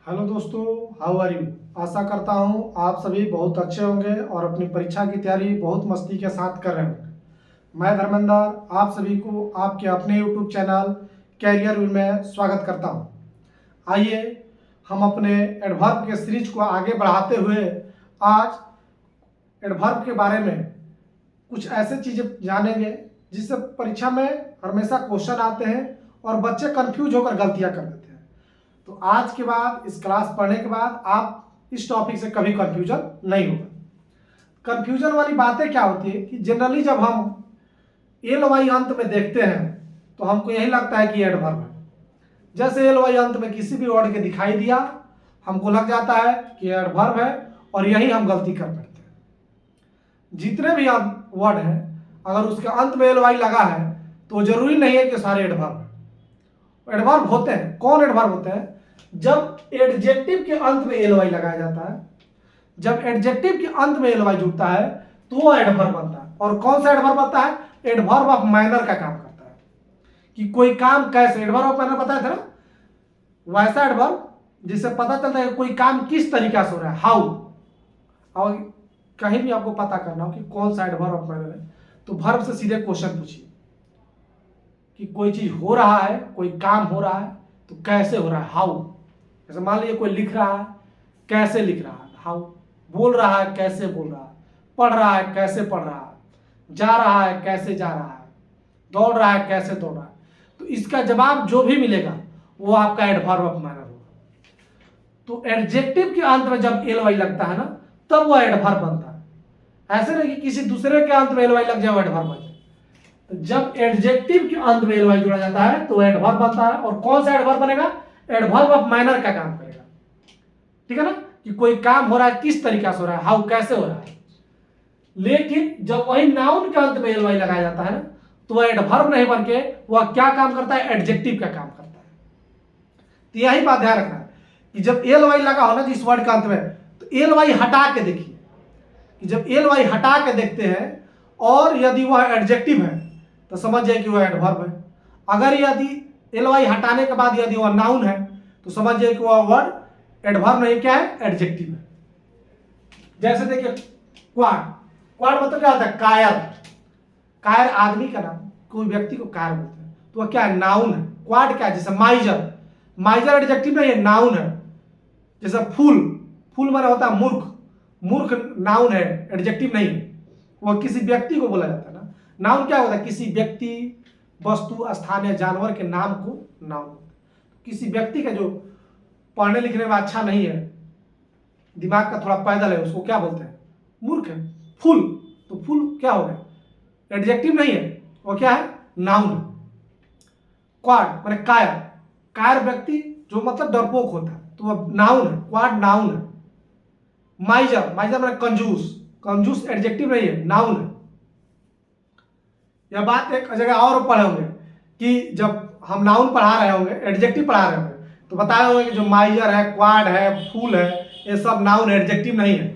Hello दोस्तों, how are you. आशा करता हूँ आप सभी बहुत अच्छे होंगे और अपनी परीक्षा की तैयारी बहुत मस्ती के साथ कर रहे होंगे। मैं धर्मेंद्र आप सभी को आपके अपने यूट्यूब चैनल कैरियर व्यू में स्वागत करता हूँ। आइए हम अपने एडवर्ब के सीरीज को आगे बढ़ाते हुए आज एडवर्ब के बारे में कुछ ऐसे चीज़ें जानेंगे जिससे परीक्षा में हमेशा क्वेश्चन आते हैं और बच्चे कंफ्यूज होकर गलतियाँ कर देते हैं। तो आज के बाद इस क्लास पढ़ने के बाद आप इस टॉपिक से कभी कंफ्यूजन नहीं होगा। कंफ्यूजन वाली बातें क्या होती है कि जनरली जब हम एल वाई अंत में देखते हैं तो हमको यही लगता है कि एडवर्ब है। जैसे एल वाई अंत में किसी भी वर्ड के दिखाई दिया हमको लग जाता है कि एडवर्ब है और यही हम गलती कर बैठते हैं। जितने भी वर्ड हैं अगर उसके अंत में एल वाई लगा है तो जरूरी नहीं है कि सारे एडवर्ब है। एडवर्ब होते हैं, कौन एडवर्ब होते हैं? जब एडजेक्टिव के अंत में एल वाई लगाया जाता है, जब एडजेक्टिव के अंत में एल वाई जुड़ता है तो वो एडवर्ब बनता है। और कौन सा एडवर्ब बनता है? एडवर्ब ऑफ मैनर का काम करता है कि कोई काम कैसे। एडवर्ब ऑफ मैनर बताया था ना, वैसा एडवर्ब जिससे पता चलता है कोई काम किस तरीका से हो रहा है, हाउ। और कहीं भी आपको पता करना हो कि कौन सा एडवर्ब ऑफ मैनर है तो वर्ब से सीधे क्वेश्चन पूछिए कि कोई चीज हो रहा है, कोई काम हो रहा है तो कैसे हो रहा है, हाउ। जैसे मान लीजिए कोई लिख रहा है, कैसे लिख रहा है, हाउ। बोल रहा है, कैसे बोल रहा है। पढ़ रहा है, कैसे पढ़ रहा है। जा रहा है, कैसे जा रहा है। दौड़ रहा है, कैसे दौड़ रहा है। तो इसका जवाब जो भी मिलेगा वो आपका एडवर्ब ऑफ मैनर होगा। तो एडजेक्टिव के अंत में जब एल वाई लगता है ना तब वो एडवर्ब बनता है। ऐसे नहीं कि किसी दूसरे के अंत में एल वाई लग जाए वो एडवर्ब बन जाए। तो जब एडजेक्टिव के अंत में एल वाई जोड़ा जाता है तो एडवर्ब बनता है। और कौन सा एडवर्ब बनेगा? एडवर्ब ऑफ मैनर का काम करेगा। ठीक है ना, कि कोई काम हो रहा है किस तरीका से हो रहा है, हाउ, कैसे हो रहा है। लेकिन जब वही नाउन के अंत में एल वाई लगाया जाता है ना तो वह एडवर्ब नहीं बनके वह क्या काम करता है? एडजेक्टिव का काम करता है। तो यही बात ध्यान रखना है कि जब एल वाई लगा हो ना जिस वर्ड के अंत में तो एल वाई हटा के देखिए कि जब एल वाई हटा के देखते हैं और यदि वह एडजेक्टिव है तो समझ जाए कि वह एडवर्ब है। अगर यदि एल वाई हटाने के बाद यदि वह नाउन है तो समझ जाए कि वह वर्ड एडवर्ब नहीं, क्या है? एडजेक्टिव है। जैसे देखिए क्वाड, क्वाड मतलब क्या होता है? कायर। कायर आदमी का नाम, कोई व्यक्ति को कायर बोलते हैं तो वह क्या है? नाउन है। क्वाड क्या है? जैसे माइजर, माइजर एडजेक्टिव नहीं है, नाउन है। जैसे फूल, फूल माने होता है मूर्ख, मूर्ख नाउन है, एडजेक्टिव नहीं है। वह किसी व्यक्ति को बोला जाता है ना। नाउन क्या होता है? किसी व्यक्ति, वस्तु, स्थान या जानवर के नाम को नाउन होता है। किसी व्यक्ति का जो पढ़ने लिखने में अच्छा नहीं है, दिमाग का थोड़ा पैदल है, उसको क्या बोलते हैं? मूर्ख है। फूल, तो फूल क्या हो गया? एडजेक्टिव नहीं है, वो क्या है? नाउन। क्वाड माने कायर, कायर व्यक्ति जो मतलब डरपोक होता है तो वह नाउन है, क्वाड नाउन है। माइजर, माइजर माने कंजूस, कंजूस एडजेक्टिव नहीं है, नाउन है। यह बात एक जगह और पढ़े होंगे कि जब हम नाउन पढ़ा रहे होंगे, एडजेक्टिव पढ़ा रहे होंगे तो बताए होंगे कि जो माइजर है, क्वाड है, फूल है, ये सब नाउन, एडजेक्टिव नहीं है।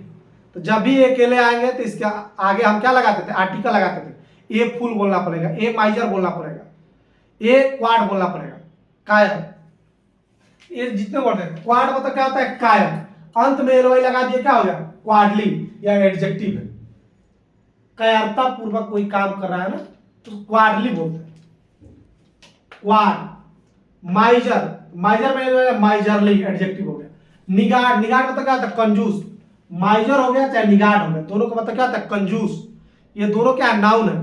तो जब भी ये अकेले आएंगे तो इसके आगे हम क्या लगाते थे? आर्टिकल लगाते थे। ए फूल बोलना पड़ेगा, ए माइजर बोलना पड़ेगा, ए क्वाड बोलना पड़ेगा। कायर, ये जितने वर्ड है, क्वाड मतलब क्या होता है? कायर। अंत में एल वाई लगा दिए, क्या हो गया? क्वाडली या एडजेक्टिव है। कायरता पूर्वक कोई काम कर रहा है ना तो क्वाडली बोलते हैं। क्वाड, माइजर, माइजर में माइजरली एडजेक्टिव हो गया। निगाड़, निगाड़ मतलब क्या होता है? कंजूस। माइजर हो गया चाहे निगाड़ हो गया, दोनों का मतलब क्या होता है? कंजूस। ये दोनों क्या है? नाउन है।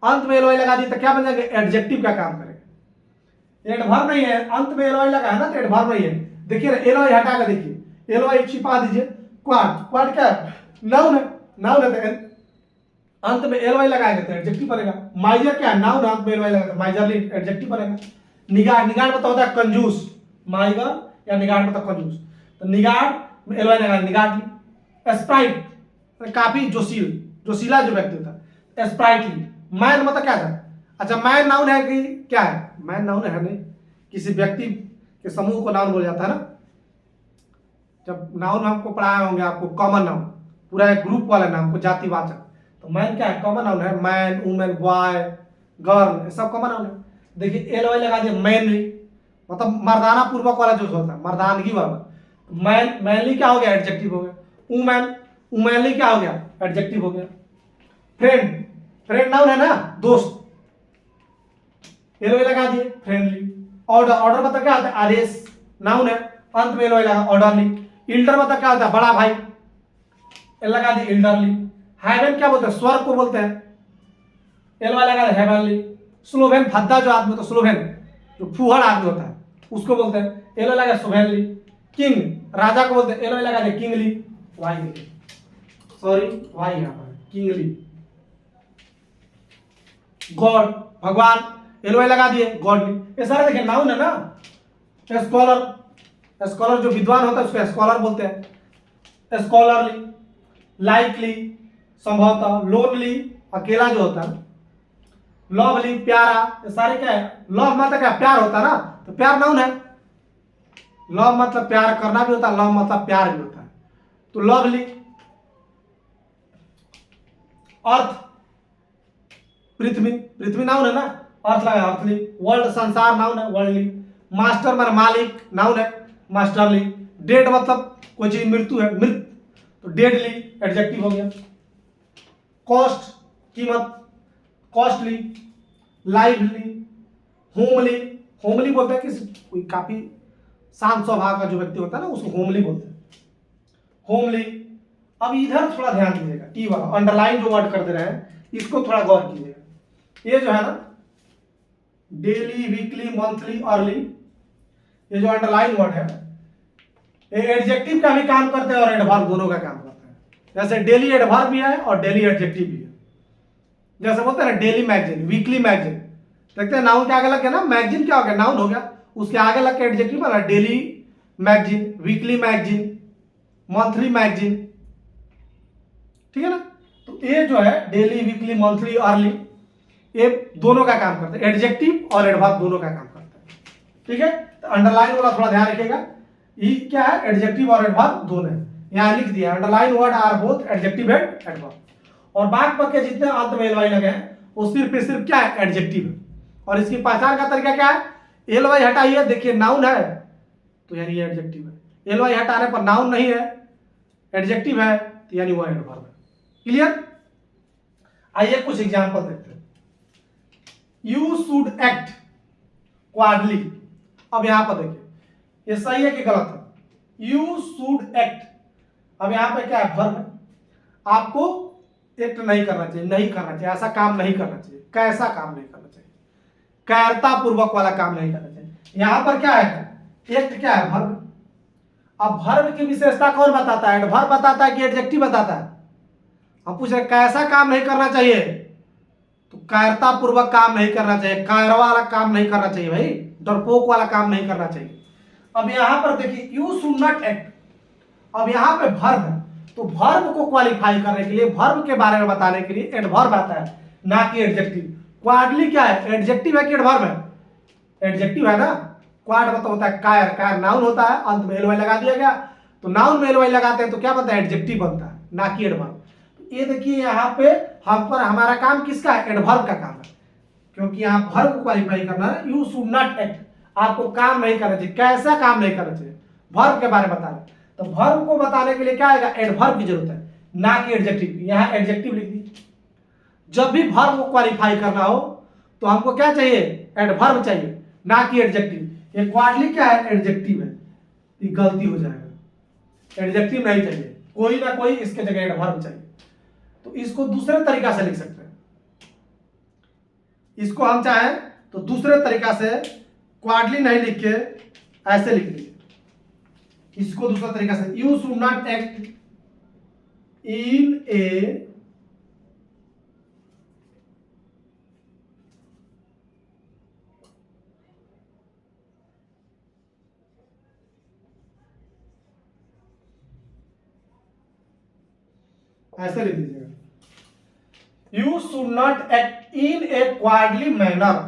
अंत में एल वाई लगा दी तो क्या बन जाएगा? एडजेक्टिव का काम करेगा। एडवर्ब नहीं है, अंत में एल वाई लगा है ना तो एडवर्ब नहीं है। देखिए एल वाई हटा कर देखिए, एल वाई छिपा दीजिए। क्वाड, क्वाड क्या है? नाउन है, नाउन है। अंत में एल वाई लगाएंगे तो एडजेक्टिव बनेगा। माइजर क्या है? नाउन, अंत में एल वाई लगाएंगे तो माइजरली एडजेक्टिव बनेगा। निगाड़, निगाड़ मतलब होता है कंजूस। माइजर या निगाड़ मतलब कंजूस, तो निगाड़ में एल वाई लगाएंगे, निगाड़। स्प्राइट काफी जोशील, जोशीला जो व्यक्ति होता है, स्प्राइटली। मैन मतलब क्या था? अच्छा मैन नाउन है कि क्या है? मैन नाउन है नहीं, किसी व्यक्ति के समूह को नाउन बोला जाता है ना। जब नाउन हमको पढ़ाए होंगे आपको, कॉमन नाउन, पूरा एक ग्रुप वाला नाम को जातिवाचक, तो मैन क्या है? कॉमन नाउन है। मैन, वुमेन, बॉय, गर्ल, ये सब कॉमन नाउन है। देखिए एल वाई लगा दिया, मैनली मतलब मर्दाना पूर्वक वाला जो होता है, मर्दानगी वाला। मैनली क्या हो गया, एडजेक्टिव हो गया। वुमेन, वुमेनली क्या हो गया, एडजेक्टिव हो गया। फ्रेंड, फ्रेंड नाउन है ना, दोस्त, एलओआई लगा दिए, फ्रेंडली। ऑर्डर, ऑर्डर मतलब क्या होता है, आदेश, नाउन है, अंत में एलओआई लगा, ऑर्डरली। इल्डर मतलब क्या होता है, बड़ा भाई, एल लगा दिए, इल्डरली। हेवन क्या बोलते हैं, स्वर्ग को बोलते हैं, एलओआई लगा दिए, हेवनली। स्लोवेन, भद्दा जो आदमी होता है, स्लोवेन जो फूहड़ आदमी होता है उसको बोलते हैं, एलओआई लगा सोवेनली। किंग, राजा को बोलते हैं, एलओआई लगा दिए, किंगली, वाई, सॉरी वाई यहाँ पर किंगली। गॉड, भगवान, एलओआई लगा दिए, गॉडली। ये सारे देखिए नाउन है ना। स्कॉलर, स्कॉलर जो विद्वान होता है उसको स्कॉलर बोलते हैं, स्कॉलरली। लाइकली, संभवतः। लोनली, अकेला जो होता है। लवली, प्यारा, ये सारे क्या है, लव मतलब क्या, प्यार होता है ना, तो प्यार नाउन है। लव मतलब प्यार करना भी होता है, लव मतलब प्यार भी होता है, तो लवली। अर्थ, पृथ्वी, पृथ्वी नाउन है ना, अर्थ लगा, अर्थली। वर्ल्ड, संसार, नाउन है, वर्ल्डली। मास्टर मतलब मालिक, नाउन है, मास्टरली। डेड मतलब कोई चीज मृत्यु है, मृत, तो डेडली, एडजेक्टिव हो गया। कॉस्ट, कीमत, कॉस्टली। लाइवली, होमली, होमली बोलते हैं किसी कोई काफी शांत स्वभाव का जो व्यक्ति होता है ना उसको होमली बोलते हैं, होमली। अब इधर थोड़ा ध्यान दीजिएगा, टी वाला अंडरलाइन जो वर्ड कर दे रहे हैं इसको थोड़ा गौर कीजिएगा। ये जो है ना, डेली, वीकली, मंथली, अर्ली, ये जो अंडरलाइन वर्ड है ये एडजेक्टिव का भी काम करते हैं और एडवर्ब दोनों का काम करते हैं। जैसे डेली एडवर्ब भी है और डेली एडजेक्टिव भी है। जैसे बोलते हैं ना डेली मैगजीन, वीकली मैगजीन, देखते हैं नाउन के आगे लग गया ना, मैगजीन क्या हो गया, नाउन हो गया, उसके आगे लग के एडजेक्टिव बना, daily magazine, weekly magazine, monthly magazine, ठीक है ना। तो ये जो है डेली, वीकली, मंथली, अर्ली, ये दोनों का काम करते हैं, एडजेक्टिव और एडवर्ब दोनों का काम करते हैं, ठीक है। तो अंडरलाइन वाला थोड़ा ध्यान रखिएगा, ये क्या है, एडजेक्टिव और एडवर्ब दोनों है, यहाँ लिख दिया underline word are both adjective and adverb. और बाकी पक्के जितने अंत में एलवाई लगे हैं वो सिर्फ क्या है, एडजेक्टिव है। और इसकी पहचान का तरीका क्या है, एलवाई हटाइए, देखिए नाउन है तो यानी ये एडजेक्टिव है, एलवाई हटाने पर नाउन नहीं है, एडजेक्टिव है, तो यानी वो एडवर्ब है। क्लियर। आइए कुछ एग्जांपल देखते हैं। You should act cowardly. अब यहां पर देखिए ये सही है कि गलत है, यू शुड एक्ट। अब यहां पे क्या है, वर्ब है, आपको एक्ट नहीं करना चाहिए, नहीं करना चाहिए, ऐसा काम नहीं करना चाहिए, कैसा काम नहीं करना चाहिए, कायरता पूर्वक वाला काम नहीं करना चाहिए। यहां पर क्या है, एक्ट क्या है, वर्ब। अब वर्ब की विशेषता कौन बताता है, एडवर्ब बताता है कि एडजेक्टिव बताता है। हम पूछ रहे कैसा काम नहीं करना चाहिए, तो कायरता पूर्वक काम नहीं करना चाहिए, कायर वाला काम नहीं करना चाहिए भाई, डरपोक वाला काम नहीं करना चाहिए। अब यहां पर देखिए यू शुड नॉट एक्ट, अब यहां पे वर्ब है, तो वर्ब को क्वालिफाई करने के लिए, वर्ब के बारे में बताने के लिए एडवर्ब आता है, ना कि एडजेक्टिव। क्वाडली क्या है, एडजेक्टिव है कि एडवर्ब है, एडजेक्टिव है ना। क्वाड मतलब होता है कायर, कायर नाउन होता है, अंत में एलवाई लगा दिया गया, तो नाउन में एलवाई लगाते हैं तो क्या बनता है, एडजेक्टिव बनता है, ना कि एडवर्ब। ये देखिए यहाँ पे हम पर हमारा काम किसका है, एडवर्ब का काम है, क्योंकि यहाँ वर्ब को क्वालिफाई करना है। यू शुड नॉट एक्ट, आपको काम नहीं करना चाहिए, कैसा काम नहीं करना चाहिए, वर्ब के बारे में बताना। तो वर्ब को बताने के लिए क्या आएगा, एडवर्ब की जरूरत है, ना कि एडजेक्टिव। यहाँ एडजेक्टिव लिख दी। जब भी वर्ब को क्वालिफाई करना हो तो हमको क्या चाहिए, एडवर्ब चाहिए, ना कि एडजेक्टिव। ये क्वाडली क्या है, एडजेक्टिव है, ये गलती हो जाएगा, एडजेक्टिव नहीं चाहिए, कोई ना कोई इसके जगह एडवर्ब चाहिए। तो इसको दूसरे तरीका से लिख सकते हैं, इसको हम चाहें तो दूसरे तरीका से क्वाडली नहीं लिख के ऐसे लिख लीजिए, इसको दूसरा तरीका से, you should not act in a ऐसे लिख दीजिएगा, you should not act in a cowardly manner.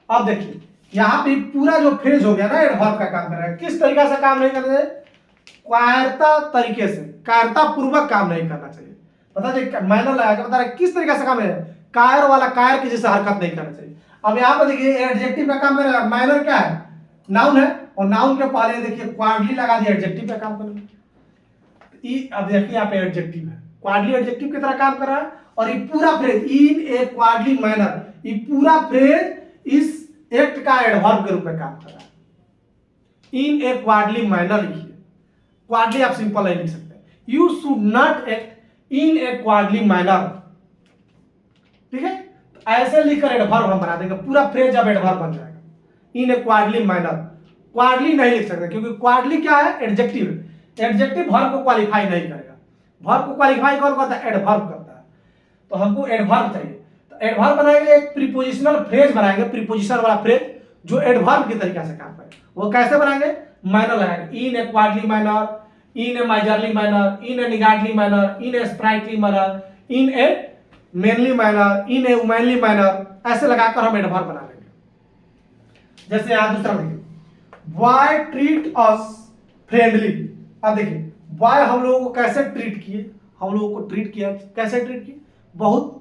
अब देखिए यहां पे पूरा जो फ्रेज हो गया ना, एडवर्ब का काम कर रहा है, किस तरीका से काम नहीं करना चाहिए, कायरता तरीके से, कायरता पूर्वक काम नहीं करना चाहिए। पता है मैनर लगा के बता रहा है किस तरीके से काम है, कायर वाला कायर की जैसे हरकत नहीं करना चाहिए। अब यहां पर देखिए एडजेक्टिव का काम कर रहा है, मैनर क्या है, नाउन है, और नाउन के पहले देखिए क्वाडली लगा दिया, एडजेक्टिव का काम करने में। अब देखिए यहाँ पे एडजेक्टिव है, क्वाडली एडजेक्टिव की तरह काम कर रहा है। और ये पूरा phrase in a cowardly manner, ये पूरा फ्रेज इस एक्ट का एडवर्ब के रूप में काम कर रहा है। इन ए क्वाडली मैनर लिखिए, क्वाडली आप सिंपल नहीं लिख सकते। You should not act in a cowardly manner, ठीक है। तो ऐसे लिखकर एडवर्ब हम बना देंगे, पूरा फ्रेज अब एडवर्ब बन जाएगा। इन ए क्वाडली मैनर, क्वाडली नहीं लिख सकते क्योंकि क्वाडली क्या है, एडजेक्टिव। एडजेक्टिव वर्ब को क्वालिफाई नहीं करेगा। वर्ब को क्वालिफाई कौन करता है, एडवर्ब करता है। तो हमको एडवर्ब चाहिए, तो एडवर्ब बनाने के लिए एक प्रीपोजिशनल फ्रेज बनाएंगे, प्रीपोजिशन वाला फ्रेज जो एडवर्ब की तरीके से काम करे। वो कैसे बनाएंगे, मैनर लगाएंगे। इन a cowardly manner, in a miserly manner, in A niggardly manner, in A sprightly manner, in A mainly manner, in A वुमेनली manner, ऐसे लगाकर हम एडवर्ब बना लेंगे। जैसे यहां दूसरा देखिए, Why treat us friendly। अब देखिए वाई हम लोगों को कैसे ट्रीट किए, हम लोगों को ट्रीट किया, कैसे ट्रीट किए, बहुत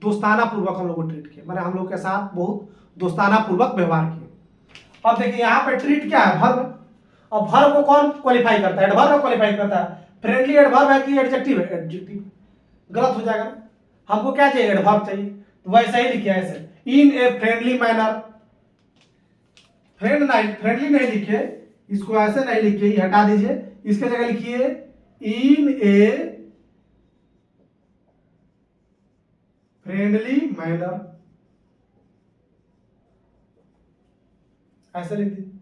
दोस्ताना पूर्वक हम लोग को ट्रीट किया, मैंने हम लोग के साथ बहुत दोस्ताना पूर्वक व्यवहार किया। अब देखिए यहाँ पे ट्रीट क्या है, वर्ब। अब वर्ब को कौन क्वालिफाई करता है, एडवर्ब क्वालिफाई करता है। फ्रेंडली एडवर्ब है कि एडजेक्टिव है, एडजेक्टिव, गलत हो जाएगा ना। हमको क्या चाहिए, एडवर्ब चाहिए, तो वैसे ही लिखिए ऐसे, इन ए फ्रेंडली मैनर। फ्रेंडली नहीं लिखिए, इसको ऐसे नहीं लिखिए, ये हटा दीजिए, इसके जगह लिखिए इन ए फ्रेंडली मैनर, ऐसे लिख दीजिए।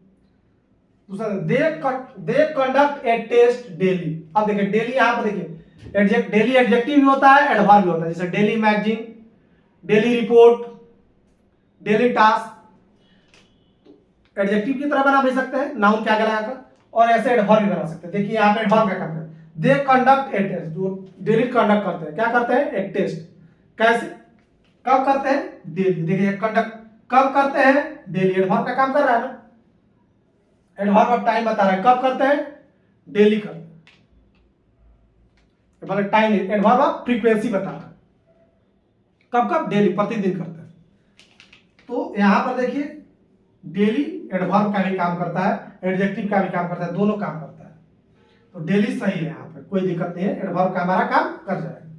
दूसरा, they conduct a test daily. अब देखिए डेली, यहां पर देखिए डेली एडजेक्टिव भी होता है, एडवर्ब भी होता है। जैसे daily magazine, daily report, daily task, adjective की तरह बना भी सकते हैं नाउन क्या लगाकर, और ऐसे एडवर्ब भी बना सकते हैं। देखिए यहाँ पे एडवर्ब क्या करते हैं, दे कंडक्ट ए टेस्ट, जो डेली कंडक्ट करते हैं, क्या करते हैं, एक टेस्ट। कैसे, कब करते हैं, डेली। देखिए कंडक्ट कब करते हैं, डेली, एडवर्ब का काम कर रहा है ना, एडवर्ब ऑफ टाइम बता रहा है, कब करते हैं, डेली करते हैं। मतलब टाइम, एडवर्ब ऑफ फ्रीक्वेंसी बता रहा है, कब कब, डेली, प्रतिदिन करते हैं। तो यहां पर देखिए डेली एडवर्ब का भी काम करता है, एडजेक्टिव का भी काम करता है, दोनों काम करता है। तो डेली सही है, यहाँ पे कोई दिक्कत नहीं है, एडवर्ब का हमारा काम कर जाएगा।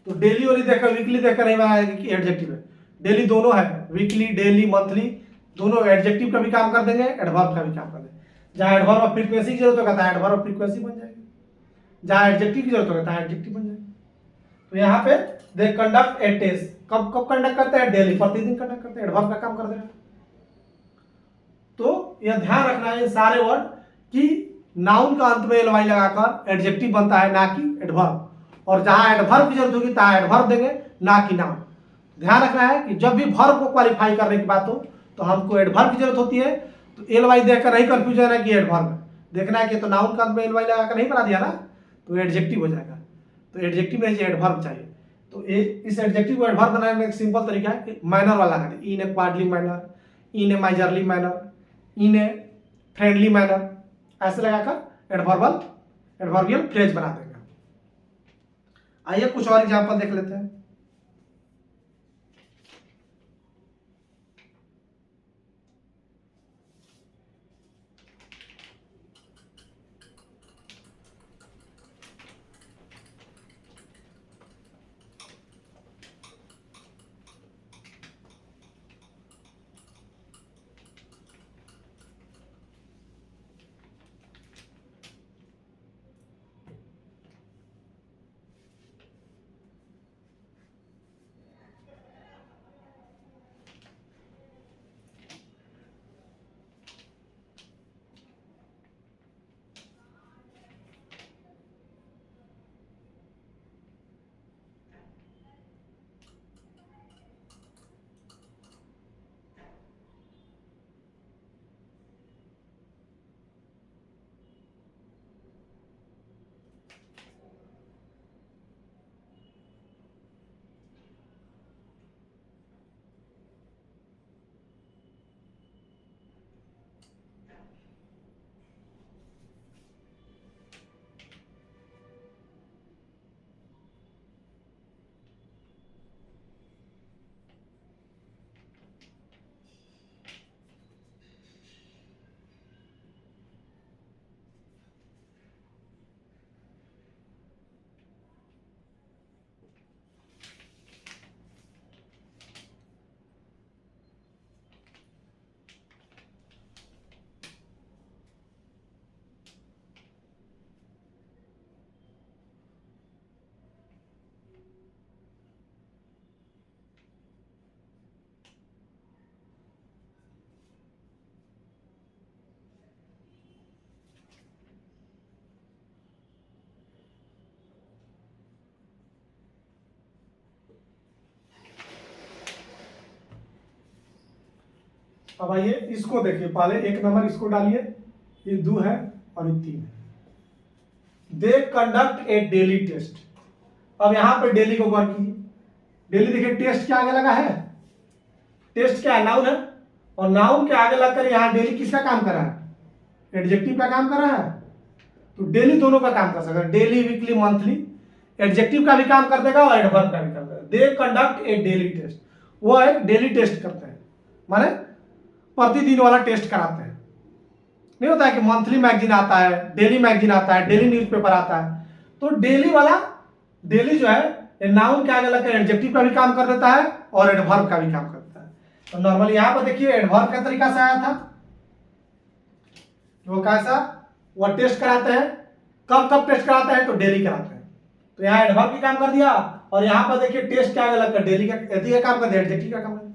तो डेली और देखकर वीकली देखकर नहीं बनाएगा कि एडजेक्टिव है, डेली दोनों है, वीकली, डेली, मंथली, दोनों एडजेक्टिव का भी काम कर देंगे, एडवर्ब का भी काम कर देंगे। जहाँ एडवर्ब ऑफ फ्रीक्वेंसी की जरूरत होगा एडवर्ब ऑफ फ्रीक्वेंसी बन जाएगी, जहाँ एडजेक्टिव की जरूरत होगा एडजेक्टिव बन जाएगी। तो यहाँ पे दे कंडक्ट ए टेस्ट, कब कब कंडक्ट करते हैं, डेली, प्रतिदिन कंडक्ट करते हैं, एडवर्ब का काम कर देगा। तो यह ध्यान रखना है सारे वर्ड कि नाउन का अंत में एलवाई लगाकर एडजेक्टिव बनता है, ना कि एडवर्ब। और जहां एडवर्ब की जरूरत होगी तहां एडवर्ब देंगे, ना कि नाउन। ध्यान रखना है कि जब भी वर्ब को क्वालिफाई करने की बात हो तो हमको एडवर्ब की जरूरत होती है। तो एलवाई देखकर नहीं कंफ्यूज है कि एडवर्ब है, देखना है कि तो नाउन का अंत में एलवाई लगाकर नहीं बना दिया ना, तो एडजेक्टिव हो जाएगा। तो एडजेक्टिव नहीं चाहिए, एडवर्ब चाहिए। तो इस एडजेक्टिव को एडवर्ब बनाने का एक सिंपल तरीका है कि माइनर वाला लगा in a cowardly manner, in a miserly manner, in a friendly manner, ऐसे लगाकर एडवर्बियल फ्रेज बना देंगे। आइए कुछ और एग्जांपल देख लेते हैं। अब आइए इसको देखिए, पहले 1 नंबर इसको डालिए, ये 2 है और ये 3 है। They conduct a daily test. अब यहां पे डेली को गौर कीजिए, डेली देखिए टेस्ट के आगे लगा है, टेस्ट क्या है, नाउन है, और नाउन के आगे लगकर यहां डेली किसका काम कर रहा है, एडजेक्टिव का काम कर रहा है। तो डेली दोनों का काम कर सकता है, डेली, वीकली, मंथली, एडजेक्टिव का भी काम कर देगा और एडवर्ब का भी काम करेगा। They conduct a daily test, वो एक डेली टेस्ट करते हैं, माने प्रतिदिन वाला टेस्ट कराते हैं। नहीं होता है कि मंथली मैगजीन आता है, डेली मैगजीन आता है, डेली न्यूज़पेपर आता है। तो डेली वाला, डेली जो है नाउन के आगे लगकर एडजेक्टिव का भी काम कर देता है और एडवर्ब का भी काम करता है। तो नॉर्मली यहां पर देखिए एडवर्ब का तरीका से आया था, वो कैसा, वो टेस्ट कराते हैं, कब कब टेस्ट कराते हैं, तो डेली कराते हैं। तो यहाँ एडवर्ब की काम कर दिया, और यहाँ पर देखिए टेस्ट के आगे लगकर डेली का काम कर दिया, एडजेक्टिव का काम कर दिया।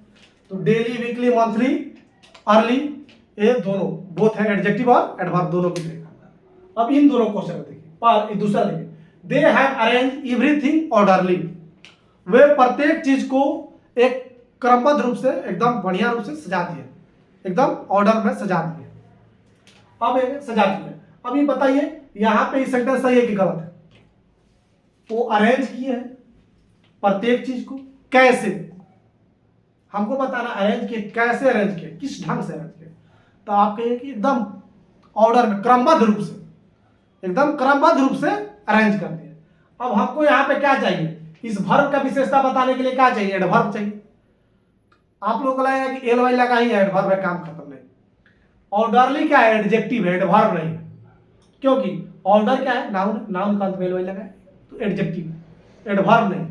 तो डेली, वीकली, मंथली, अर्ली, ये दोनों बोथ है, एडजेक्टिव और एडवर्ब दोनों की तरीका। अब इन दोनों क्वेश्चन देखिए, पर दूसरा देखिए, they have arrange everything orderly, वे प्रत्येक चीज को एक क्रमबद्ध रूप से, एकदम बढ़िया रूप से सजा दिए, एकदम ऑर्डर में सजा दिए। अब ये सजा चुके। अब ये बताइए यहां पे ये सेंटेंस सही है कि गलत है? वो अरेंज किए हैं प्रत्येक चीज को, कैसे हमको बताना, अरेंज किए, कैसे अरेंज किए, किस ढंग से अरेंज किए। तो आप कहिए कि एकदम ऑर्डर में, क्रमबद्ध रूप से, एकदम क्रमबद्ध रूप से अरेंज कर दिए। अब हमको यहाँ पे क्या चाहिए, इस वर्ब का विशेषता बताने के लिए क्या चाहिए, एडवर्ब चाहिए। आप लोगों को लगेगा कि एल वाई लगा ही है, एडवर्ब है, काम खत्म। नहीं, ऑर्डरली क्या है, एडजेक्टिव है, एडवर्ब नहीं है। क्योंकि ऑर्डर क्या है, नाउन, नाउन का अंत में एल वाई लगा है, तो एडजेक्टिव है, एडवर्ब नहीं।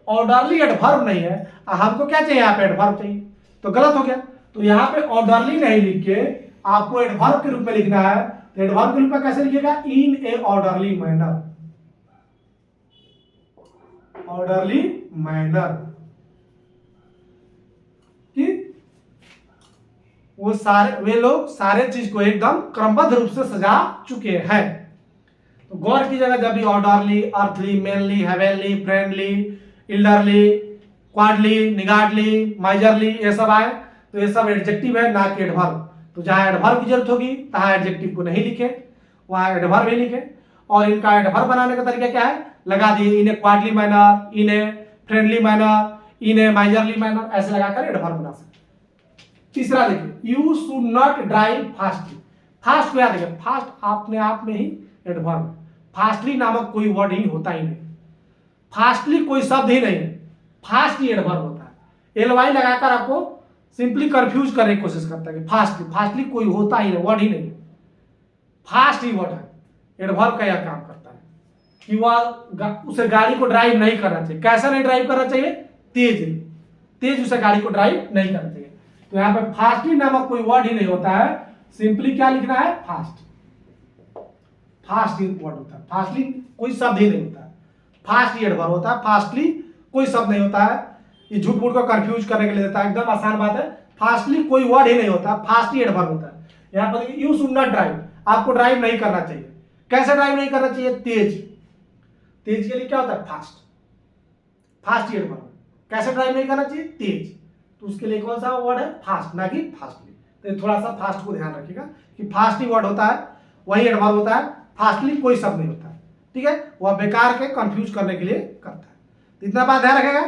ऑर्डरली एडवर्ब नहीं है, हमको क्या चाहिए, यहाँ पे एडवर्ब चाहिए, तो गलत हो गया। तो यहाँ पे ऑर्डरली नहीं लिख के आपको एडवर्ब के रूप में लिखना है। तो एडवर्ब के रूप में कैसे लिखिएगा, इन ए ऑर्डरली मैनर, ऑर्डरली मैनर, कि वो सारे, वे लोग सारे चीज को एकदम क्रमबद्ध रूप से सजा चुके हैं। तो गौर कीजिएगा, जब भी orderly, earthly, manly, heavenly, friendly, elderly, cowardly, niggardly, miserly, ये सब आए, तो ये सब एडजेक्टिव है, ना कि एडवर्ब। तो जहां एडवर्ब की जरूरत होगी तहां एडजेक्टिव को नहीं लिखे, वहां एडवर्ब ही लिखे। और इनका एडवर्ब बनाने का तरीका क्या है, लगा दिए in a cowardly manner, in a friendly manner, in a miserly manner, ऐसे लगाकर एडवर्ब बना सकते। तीसरा देखिए, you should not drive fastly. Fast को याद रखिए, फास्ट अपने आप में ही एडवर्ब, फास्टली नामक कोई वर्ड ही होता ही नहीं, फास्टली कोई शब्द ही नहीं है, फास्ट ही एडवर्ब होता है। एल वाई लगाकर आपको सिंपली कंफ्यूज करने की कोशिश करता है कि फास्टली, फास्टली कोई होता ही नहीं, वर्ड ही नहीं, फास्ट ही वर्ड है। एडवर्ब का यह काम करता है कि वह उसे गाड़ी को ड्राइव नहीं करना चाहिए। कैसा नहीं ड्राइव करना चाहिए, तेज, तेज उसे गाड़ी को ड्राइव नहीं करना चाहिए। तो यहाँ पे फास्टली नामक कोई वर्ड ही नहीं होता है, सिंपली क्या लिखना है, फास्ट, फास्ट ही वर्ड होता है, फास्टली कोई शब्द ही नहीं होता है, फास्ट ही एडवर्ब होता है, फास्टली कोई शब्द नहीं होता है। ये झूठ मूठ को कंफ्यूज करने के लिए देता है, एकदम आसान बात है, फास्टली कोई वर्ड ही नहीं होता, फास्ट ही एडवर्ब होता है। यहाँ पर यू शुड नॉट ड्राइव, आपको ड्राइव नहीं करना चाहिए। कैसे ड्राइव नहीं करना चाहिए, तेज, तेज के लिए क्या होता है, फास्ट, फास्ट ही एडवर्ब। कैसे ड्राइव नहीं करना चाहिए, तेज, तो उसके लिए कौन सा वर्ड है, फास्ट, ना कि फास्टली। तो थोड़ा सा फास्ट को ध्यान रखिएगा कि फास्ट ही वर्ड होता है, वही एडवर्ब होता है, फास्टली कोई शब्द नहीं होता है। ठीक है, वह बेकार के कंफ्यूज करने के लिए करता है। तो इतना बात ध्यान रखेगा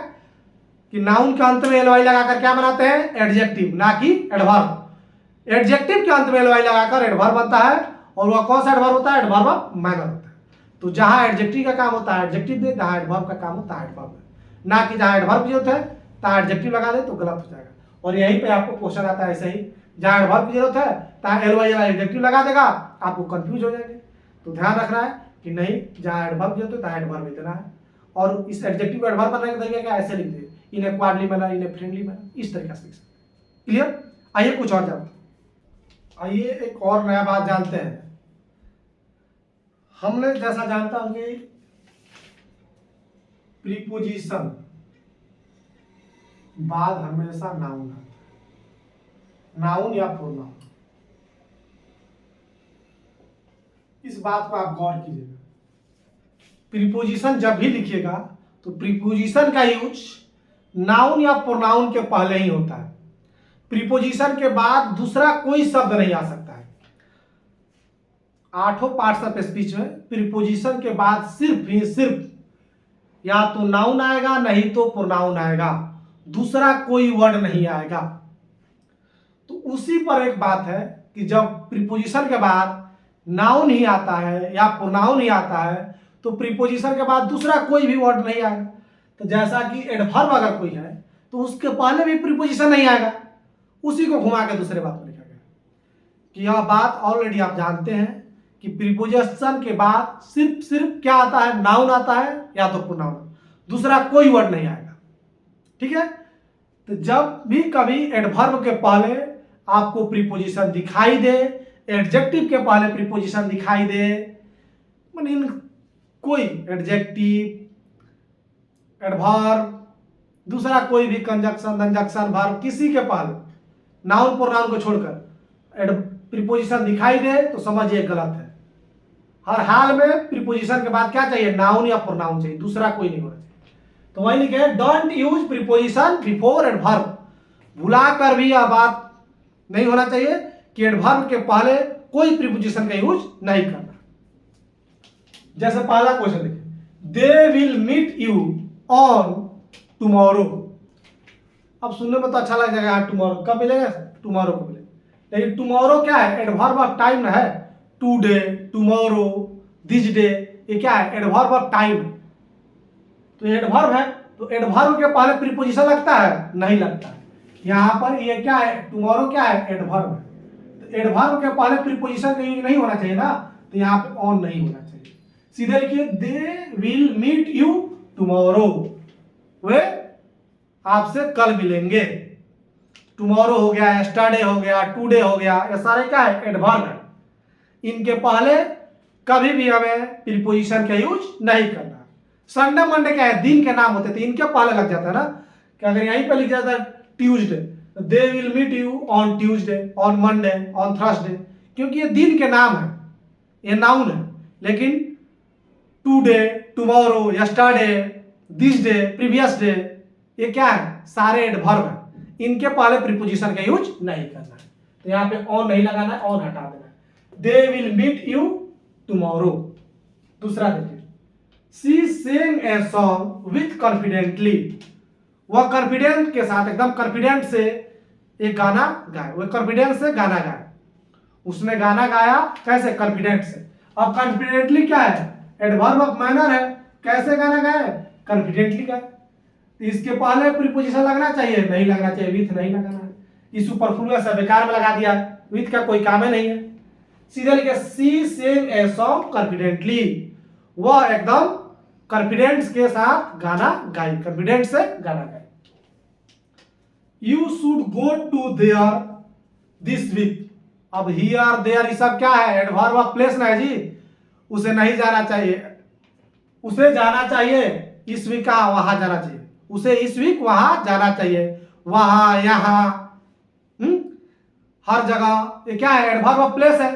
कि नाउन के अंत में एल वाई लगाकर क्या बनाते हैं, एडजेक्टिव, ना कि एडवर्ब। एडजेक्टिव के अंत में एल वाई लगाकर एडवर्ब बनता है, और वह कौन सा एडवर्ब होता है, एडवर्ब ऑफ मैनर होता है। तो जहां एडजेक्टिव का काम होता है एडजेक्टिव दे, जहां एडवर्ब का काम होता है एडवर्ब दे, ना कि जहां एडवर्ब की जरूरत है तहां एडजेक्टिव लगा दे तो गलत हो जाएगा। और यहीं पे आपको क्वेश्चन आता है ऐसे ही, जहां एडवर्ब की जरूरत है तहां एल वाई एडजेक्टिव लगा देगा, आपको कंफ्यूज हो जाएंगे। तो ध्यान रखना है कि नहीं, जहां एडवर्ब की जरूरत है तहां एडवर्ब ही देना है। और इस एडजेक्टिव को एडवर्ब बनने का तरीका क्या, ऐसे लिख दे, इन्हें क्वाडली मैनर, इन्हें फ्रेंडली मैनर, इस तरीके से लिख सकते। क्लियर? आइए कुछ और जानते हैं। आइए एक और नया बात जानते हैं। हमने जैसा जानता हूं कि प्रीपोजिशन बाद हमेशा नाउन आता है, नाउन या प्रोनाउन। इस बात को आप गौर कीजिएगा, प्रीपोजिशन जब भी लिखिएगा तो प्रीपोजिशन का यूज नाउन या प्रोनाउन के पहले ही होता है। प्रीपोजिशन के बाद दूसरा कोई शब्द नहीं आ सकता है। 8 पार्ट्स ऑफ स्पीच में प्रीपोजिशन के बाद सिर्फ ही सिर्फ या तो नाउन आएगा नहीं तो प्रोनाउन आएगा, दूसरा कोई वर्ड नहीं आएगा। तो उसी पर एक बात है कि जब प्रीपोजिशन के बाद नाउन ही आता है या प्रोनाउन ही आता है तो प्रीपोजिशन के बाद दूसरा कोई भी वर्ड नहीं आएगा। तो जैसा कि एडवर्ब अगर कोई है तो उसके पहले भी प्रीपोजिशन नहीं आएगा, उसी को घुमा के दूसरे बात में लिखा गया कि यह बात ऑलरेडी आप जानते हैं कि प्रीपोजिशन के बाद सिर्फ क्या आता है, नाउन आता है या तो प्रोनाउन, दूसरा कोई वर्ड नहीं आएगा। ठीक है। तो जब भी कभी एडवर्ब के पहले आपको प्रीपोजिशन दिखाई दे, एडजेक्टिव के पहले प्रीपोजिशन दिखाई दे, इन कोई एडजेक्टिव, एडवर्ब, दूसरा कोई भी कंजक्शन, कंजक्शन, वर्ब, किसी के पहले नाउन प्रोनाउन को छोड़कर प्रीपोजिशन दिखाई दे तो समझिए गलत है। हर हाल में प्रीपोजिशन के बाद क्या चाहिए, नाउन या प्रोनाउन चाहिए, दूसरा कोई नहीं होना चाहिए। तो वही लिखे don't use preposition before adverb. भुला कर भी यह बात नहीं होना चाहिए कि एडवर्ब के पहले कोई प्रीपोजिशन का यूज नहीं करना। जैसे पहला क्वेश्चन देखिए, they will meet you on tomorrow. अब सुनने में तो अच्छा लग जाएगा, टुमारो कब मिलेगा, टुमारो को मिलेगा, लेकिन टुमारो क्या है, एडवर्ब ऑफ टाइम ना है। टुडे, टुमारो, दिस डे, ये क्या है, एडवर्ब ऑफ टाइम। तो एडवर्ब है तो एडवर्ब के पहले प्रीपोजिशन लगता है, नहीं लगता है। यहाँ पर ये क्या है, टुमारो क्या है, एडवर्ब है। तो एडवर्ब के पहले प्रीपोजिशन का यूज नहीं होना चाहिए ना, तो यहाँ पे ऑन नहीं होना चाहिए। सीधे लिखिए they will meet you tomorrow, वे आपसे कल मिलेंगे। टुमारो हो गया, यस्टरडे हो गया, टुडे हो गया, ये सारे क्या है, एडवर्ब है। इनके पहले कभी भी हमें प्रीपोजिशन का यूज नहीं करना। संडे मंडे क्या है, दिन के नाम होते थे, इनके पहले लग जाता है ना, कि अगर यहीं पे लिख जाता है Tuesday, they will meet you on Tuesday, on Monday, on Thursday, क्योंकि ये दिन के नाम है, ये नाउन है। लेकिन today, tomorrow, yesterday, this day, previous day, ये क्या है, सारे एडवर्ब है, इनके पहले प्रीपोजिशन का यूज नहीं करना है। तो यहाँ पे ऑन नहीं लगाना है, ऑन हटा देना है। They will meet you tomorrow. दूसरा देखिए, she sang a song with confidently। वह कॉन्फिडेंट के साथ, एकदम कॉन्फिडेंट से एक गाना गाया, वह कॉन्फिडेंस से गाना गाया, उसने गाना गाया कैसे, कॉन्फिडेंट से। अब कॉन्फिडेंटली क्या है, एडवर्ब ऑफ मैनर है, कैसे गाना गाया, कॉन्फिडेंटली गाया। तो इसके पहले प्रीपोजिशन लगना चाहिए, नहीं लगना चाहिए, विथ नहीं लगाना है। इस सुपरफ्लुअस है, बेकार में लगा दिया, विथ का कोई काम ही नहीं है। सीधे लिखे she sang a song confidently, वह एकदम कॉन्फिडेंस के साथ गाना गाई, कॉन्फिडेंस से गाना गाई। You should go to there this week. अब हियर देयर ये सब क्या है, एडवर्ब ऑफ प्लेस ना है जी, उसे नहीं जाना चाहिए, उसे जाना चाहिए, इस वीक का वहां जाना चाहिए, उसे इस वीक वहां जाना चाहिए, वहां, यहां, हर जगह, ये क्या है, एडवर्ब ऑफ प्लेस है।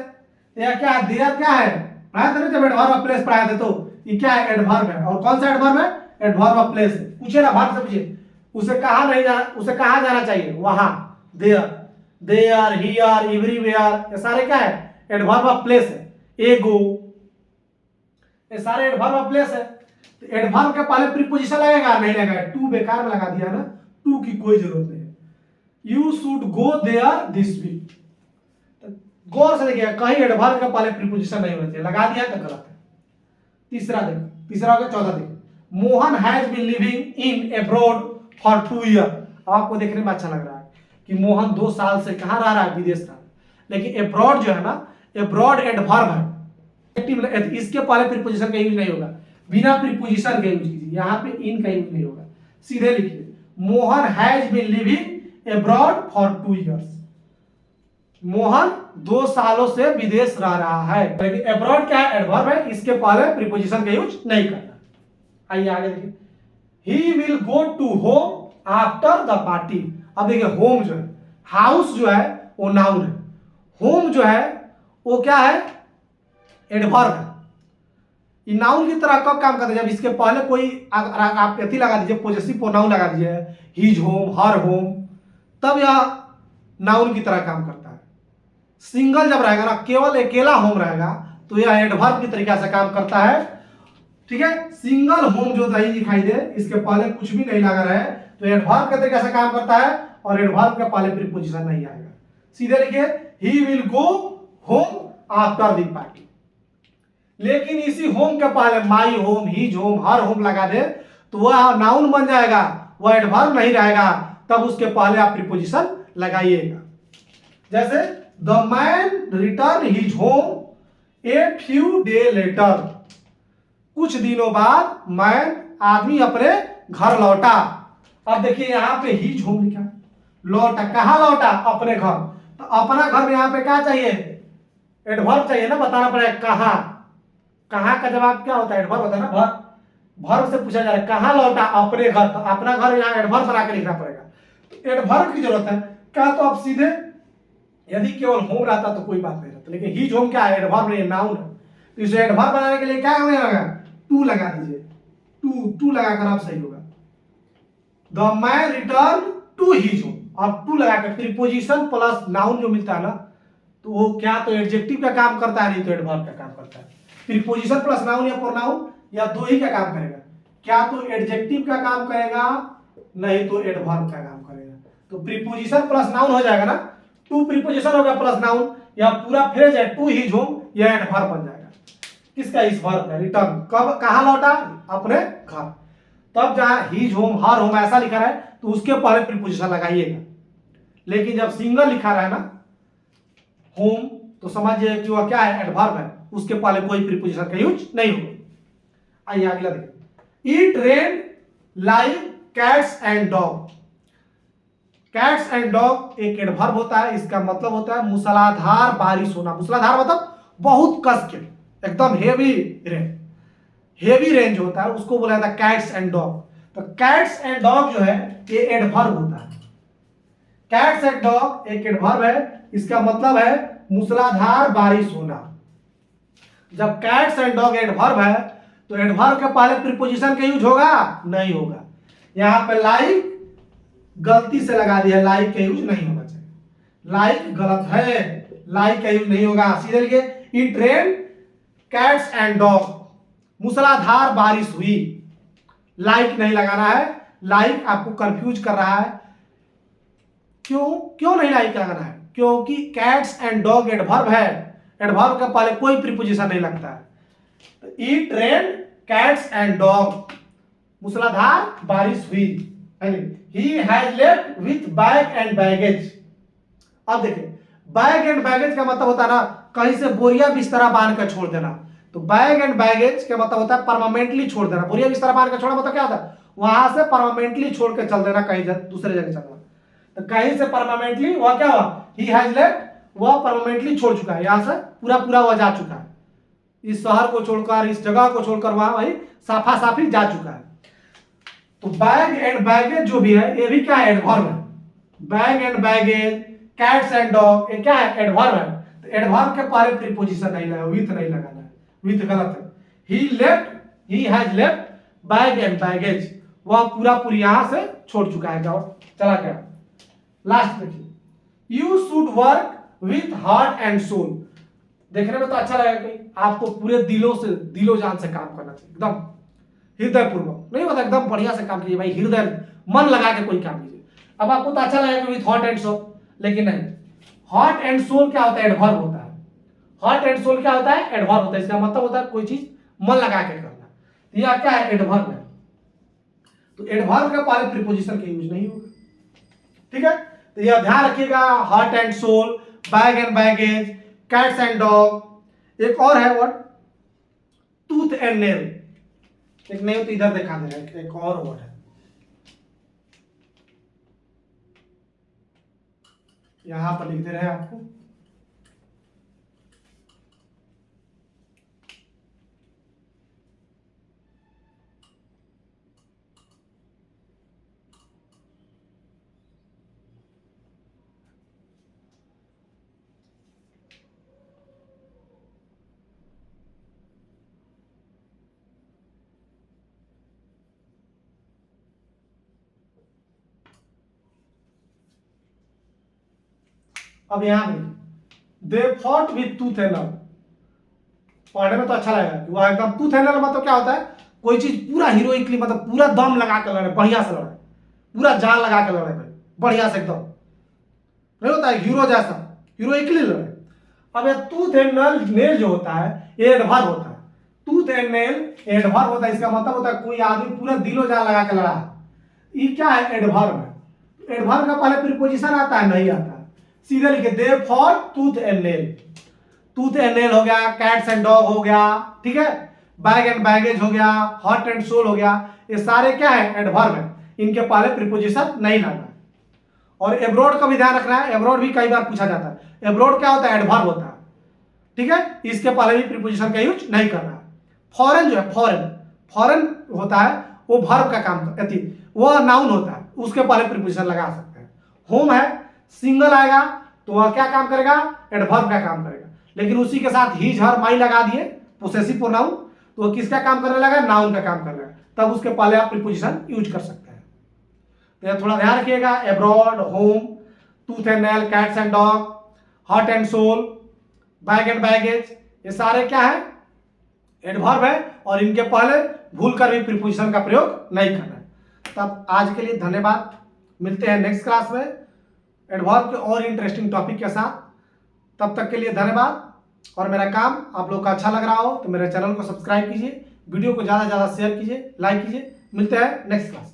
या क्या है, देयर क्या है, पढ़ाए थे ना जब एडवर्ब ऑफ प्लेस पढ़ाए थे, तो ये क्या है, एडवर्ब है। और कौन सा एडवर्ब है, एडवर्ब ऑफ प्लेस है। पूछिए ना, वर्ब से पूछिए, उसे कहाँ नहीं जाना, उसे कहाँ जाना चाहिए, वहां, देयर, देयर, हियर, एवरीवेयर, ये सारे क्या है, एडवर्ब ऑफ प्लेस है। एगो, ये सारे एडवर्ब ऑफ प्लेस है। तो एडवर्ब के पहले प्रीपोजिशन लगेगा, नहीं लगेगा, टू बेकार में लगा दिया ना, टू की कोई जरूरत नहीं है। You should go there this week, गौर से देखिए, कहीं एडवर्ब के पहले प्रीपोजिशन नहीं होना चाहिए, लगा दिया तो गलत है। तीसरा देखिए, तीसरा हो गया, 14 देखिए, Mohan has been living in abroad for 2 year. आपको देखने में अच्छा लग रहा है कि मोहन 2 साल से कहाँ रह रहा है, विदेश रहा है। लेकिन अब्रॉड जो है ना, अब्रॉड एडवर्ब है, इसके पहले प्रीपोजिशन का यूज नहीं होगा, बिना प्रीपोजिशन का यूज कीजिए, यहाँ पे इन का यूज नहीं होगा। सीधे लिखिए Mohan has been living abroad for 2 years. Mohan 2 सालों से विदेश रह रहा है, लेकिन अब्रॉड क्या है, एडवर्ब है, इसके पहले प्रीपोजिशन का यूज नहीं करना। आइए आगे देखिए, he will go to home after the party. अब देखिए, होम जो है, हाउस जो है वो नाउन है, होम जो है वो क्या है, एडवर्ब है। ये नाउन की तरह कब काम करता है, जब इसके पहले कोई आप एथी लगा दीजिए, पोजेसिव प्रोनाउन लगा दीजिए, हिज होम, हर होम, तब यह नाउन की तरह काम करता है। सिंगल जब रहेगा ना, केवल अकेला होम रहेगा, तो यह एडवर्ब की तरीके से काम करता है। ठीक है, सिंगल होम जो नहीं दिखाई दे, इसके पहले कुछ भी नहीं लगा रहे, तो एडवर्ब के तरीके से काम करता है, और एडवर्ब के पहले प्रीपोजिशन नहीं आएगा। सीधे लिखिए, ही will go home after the party. लेकिन इसी होम के पहले my home, his home, her home लगा दे, तो वह नाउन बन जाएगा, वह एडवर्ब नहीं रहेगा। तब उसके पहले आप प्रीपोजिशन लगाइएगा। जैसे the man return his home a few day letter. कुछ दिनों बाद मैन, आदमी, अपने घर लौटा। अब देखिए यहां पे हिज होम लिखा है, लौटा, कहां लौटा? अपने घर। तो अपना घर में यहां पे क्या चाहिए? एडवर्ब चाहिए ना, बताना पड़ेगा कहां। कहां का जवाब क्या होता है? एडवर्ब होता है ना, वर्ब। वर्ब से पूछा जा रहा है कहां लौटा? अपने घर। तो अपना घर यहां एडवर्ब बना के लिखना पड़ेगा। तो एडवर्ब की जरूरत है क्या? तो आप सीधे, यदि केवल होम रहता तो कोई बात नहीं रहता, लेकिन हिज होम क्या है? एडवर्ब नहीं, नाउन है। तो इसे एडवर्ब बनाने के लिए क्या होने लगा? टू लगा दीजिए, टू लगाकर आप सही होगा। The man return to his home, अब टू लगाकर प्रीपोजिशन प्लस नाउन जो मिलता है ना, तो वो क्या तो एडजेक्टिव का काम करता है, नहीं तो एडवर्ब का काम करता है। प्रीपोजिशन प्लस नाउन या प्रोनाउन या दो ही का काम करेगा, क्या तो एडजेक्टिव का काम करेगा, नहीं तो एडवर्ब का काम करेगा। तो प्रीपोजिशन प्लस नाउन हो जाएगा ना, टू प्रीपोजिशन होगा प्लस नाउन, या पूरा फ्रेज है टू हिज होम, या एडवर्ब बन जाएगा। किसका? इस वर्ब का। रिटर्न कब, कहां लौटा? अपने घर। तब जहां हिज होम, हर होम ऐसा लिखा है, तो उसके पहले प्रीपोजिशन लगाइएगा। लेकिन जब सिंगल लिखा रहा है ना, होम, तो समझिए कि वह क्या है? एडवर्ब है, उसके पहले कोई प्रीपोजिशन का यूज नहीं होगा। आइए अगला देखिए, it rain like cats and dog. Cats and dog एक एडवर्ब होता है, इसका मतलब होता है मूसलाधार बारिश होना। मूसलाधार मतलब बहुत कस के, एकदम हेवी रेन। हेवी रेन जो होता है उसको बोला जाता है कैट्स एंड डॉग। तो कैट्स एंड डॉग जो है ये एडवर्ब होता है। कैट्स एंड डॉग एक एडवर्ब है, इसका मतलब है मूसलाधार बारिश होना। जब कैट्स एंड डॉग एडवर्ब है, तो एडवर्ब के पहले प्रीपोजिशन का यूज होगा? नहीं होगा। यहां पे लाइक गलती से लगा दिया, लाइक का यूज नहीं होना चाहिए, लाइक गलत है, लाइक का यूज नहीं होगा। सीधे लिखिए, it rain cats and dog, मूसलाधार बारिश हुई। लाइक नहीं लगाना है, लाइक आपको कंफ्यूज कर रहा है। क्यों क्यों नहीं लाइक लगाना है? क्योंकि कैट्स एंड डॉग एडवर्ब है, एडवर्ब के पहले कोई प्रीपोजिशन नहीं लगता है। It rain cats and dog, मूसलाधार बारिश हुई। ही has left with bag and baggage. अब देखिए, बैग एंड बैगेज का मतलब होता है ना, कहीं से बोरिया बिस्तरा बांध कर छोड़ देना। तो बैग एंड बैगेज का मतलब होता है परमानेंटली छोड़ देना। बोरिया बिस्तरा बांध कर छोड़ना मतलब क्या होता है? वहां से परमानेंटली छोड़ के चल देना, कहीं दूसरे जगह चलना। तो कहीं से परमानेंटली वह क्या हुआ? ही हैज लेफ्ट, वह परमानेंटली छोड़ चुका है, यहां से पूरा पूरा वह जा चुका है। इस शहर को छोड़कर, इस जगह को छोड़कर वहां वही साफा साफी जा चुका है। तो बैग एंड बैगेज जो भी है, ये भी क्या है? एडवर्ब है। Bag and baggage, cats and dog, ये क्या है? एडवर्ब है। तो एडवर्ब के पहले प्रीपोजिशन नहीं लगाना, विथ नहीं लगाना है, विथ गलत है। He left, he has left bag and baggage, वह पूरा पूरी यहां से छोड़ चुका है, चला गया। लास्ट देखिए, you should work with heart and soul. देखने में तो अच्छा लगेगा कि आपको पूरे दिलों से, दिलो जान से काम करना चाहिए, एकदम हृदय पूर्वक नहीं होता, एकदम बढ़िया से काम कीजिए भाई, हृदय मन लगा के कोई काम कीजिए। अब आपको तो अच्छा लगेगा विथ हॉट एंड सोल, लेकिन नहीं। हॉट एंड सोल क्या होता है? एडवर्ब होता है। हॉट एंड सोल क्या होता है? एडवर्ब होता है। इसका मतलब होता है कोई चीज मन लगा के करना। तो यह क्या है? एडवर्ब है। तो एडवर्ब का पहले प्रीपोजिशन का यूज नहीं होगा, ठीक है? तो यह ध्यान रखिएगा, heart and soul, bag and baggage, cats and dog. एक और है वर्ड, टूथ एंड नेल। एक नहीं तो इधर दिखा दे रहा है, एक और वर्ड है, यहां पर लिख दे रहे हैं आपको। अब यहाँ they fought with tooth and नाल, पढ़ने में तो अच्छा लगेगा। वह एकदम टूथ एंड नाल मतलब क्या होता है, कोई चीज पूरा हीरोइकली मतलब पूरा दम लगा कर लड़े, बढ़िया से लड़े, पूरा जान लगा कर लड़े भाई, बढ़िया से एकदम, नहीं होता है हीरो जैसा, हीरोइकली लड़े। अब ये टूथ एंड नेल जो होता है ये एडवर्ब होता है। टूथ एंड नेल एडवर्ब होता है, इसका मतलब होता है कोई आदमी पूरा दिलो जान लगा के लड़ा है। ये क्या है, एडवर्ब है। एडवर्ब का पहले प्रीपोजिशन आता है, नहीं आता, सीधे लिखे they fought tooth and nail. Tooth and nail हो गया, कैट्स एंड डॉग हो गया, ठीक है, बैग एंड बैगेज हो गया, हॉट एंड सोल हो गया, ये सारे क्या है, एडवर्ब है। इनके पहले प्रीपोजिशन नहीं लाना। और एब्रोड का भी ध्यान रखना है, एब्रोड भी कई बार पूछा जाता है। एब्रोड क्या होता है, एडवर्ब होता है, ठीक है, इसके पहले भी प्रीपोजिशन का यूज नहीं करना है। फॉरेन जो है, फॉरेन होता है वो वर्ब का काम करती, वो नाउन होता है, उसके पहले प्रीपोजिशन लगा सकते हैं। होम है, सिंगल आएगा तो वह क्या काम करेगा, एडवर्ब का काम करेगा, लेकिन उसी के साथ ही हर माई लगा दिए पोसेसिव प्रोनाउन, तो वह किसका काम करने लगा, नाउन का काम करने लगा, तब उसके पहले आप प्रीपोजिशन यूज कर सकते हैं। तो थोड़ा ध्यान रखिएगा, abroad, home, tooth and nail, cats and dog, heart and soul, bag and baggage, ये सारे क्या है, एडवर्ब है, और इनके पहले भूल कर भी प्रीपोजिशन का प्रयोग नहीं करना है। तब आज के लिए धन्यवाद, मिलते हैं नेक्स्ट क्लास में एडवर्ब के और इंटरेस्टिंग टॉपिक के साथ। तब तक के लिए धन्यवाद। और मेरा काम आप लोग का अच्छा लग रहा हो तो मेरे चैनल को सब्सक्राइब कीजिए, वीडियो को ज़्यादा से ज़्यादा शेयर कीजिए, लाइक कीजिए। मिलते हैं नेक्स्ट क्लास।